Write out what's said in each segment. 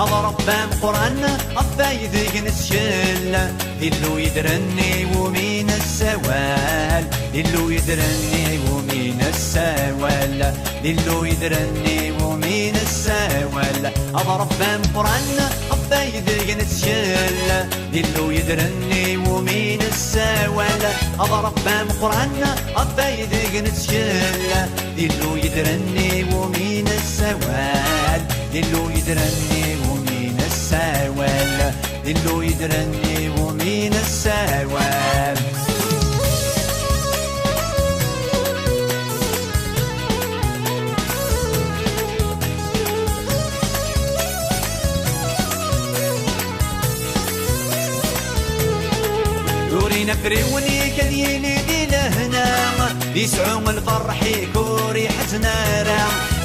أضرب بام قرآن أفايد نسشل دلو يدرني ومين السوال دلو يدرني ومين السوال دلو يدرني ومين السوال أضرب بام قرآن أفايد نسشل دلو يدرني ومين السوال أضرب بام قرآن أفايد نسشل دلو يدرني ومين السوال دلو يدرني ومين السوال دلو يدرني ومين السوال دورينا فريوني كذيلي دي لهنا يسعون الفرح كوري حزنا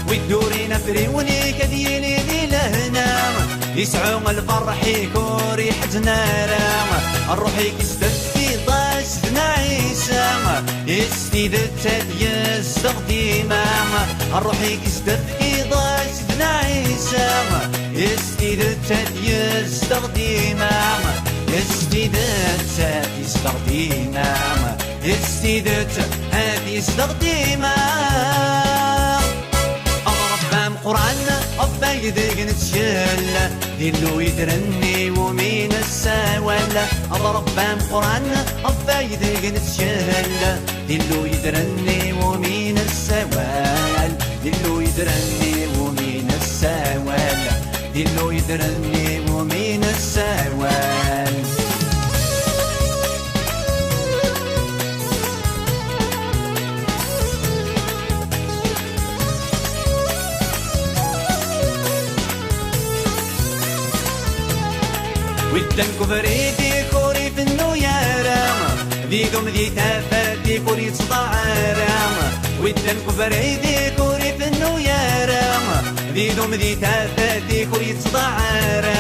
ويدورينا فريوني كذيلي دي لهنا يسعون الفرح كوري حزنا الروح يكستف في ضاسنا عيسى يستيد التالي الزغديمة الروح يكستف في ضاسنا عيسى يستيد التالي الزغديمة استيدت هذه استخديمة استيدت هذه استخديمة أضرب بام قرآن أفايد نتشل دلو يدرني ومين السوال أضرب بام قرآن أفايد نتشل دلو يدرني ومين السوال دلو يدرني ومين السوال دلو يدرني ومين السوال ودنكو فريدي كوري في النويارة ذيكم ذي تافاتي كوري تصدعارة ودنكو فريدي كوري في النويارة ذيكم ذي تافاتي كوري تصدعارة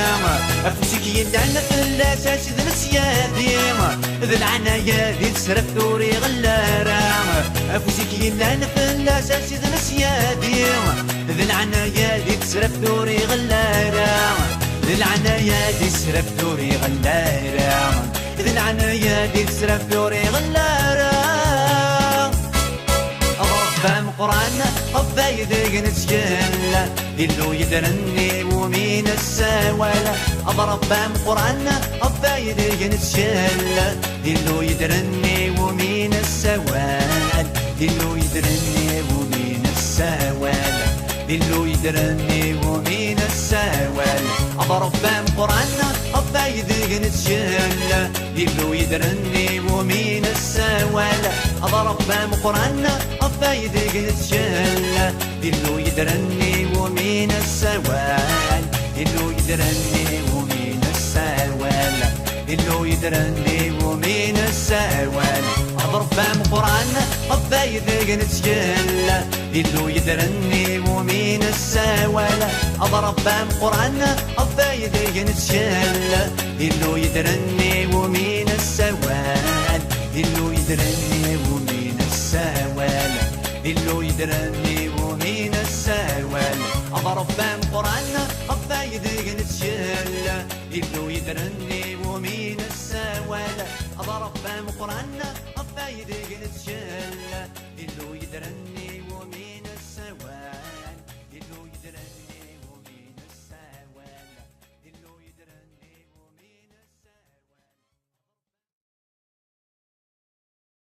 أفوسك يلعنا في الأساس ذي نسيادي ذي العنايا ذي تسرف دوري غلارة أفوسك يلعنا في الأساس ذي نسيادي ذي العنايا ذي تسرف دوري غلارة ذي العنايا دي سرف دوري غلارة ذي العنايا دي سرف دوري غلارة أضرب بام قرآن أفايد نتشل دلو يدرني ومين السوال أضرب بام قرآن أفايد نتشل دلو يدرني ومين السوال دلو يدرني ومين السوال دلو يدرني ومين السوال أضرب بام قرآن أفايد نتشل دلو يدرني ومين السوال أضرب بام قرآن أفايد نتشل دلو يدرني ومين السوال دلو يدرني ومين السوال دلو يدرني ومين السوال أضرب بام قرآن أفايد نتشل دلو يدرني ومين السوال أضرب بام قرآن أفايد نتشل دلو يدرني ومين السوال دلو يدرني ومين السوال دلو يدرني ومين السوال أضرب بام قرآن أفايد نتشل دلو يدرني ومين السوال أضرب بام قرآن أفايد نتشل دلو يدرني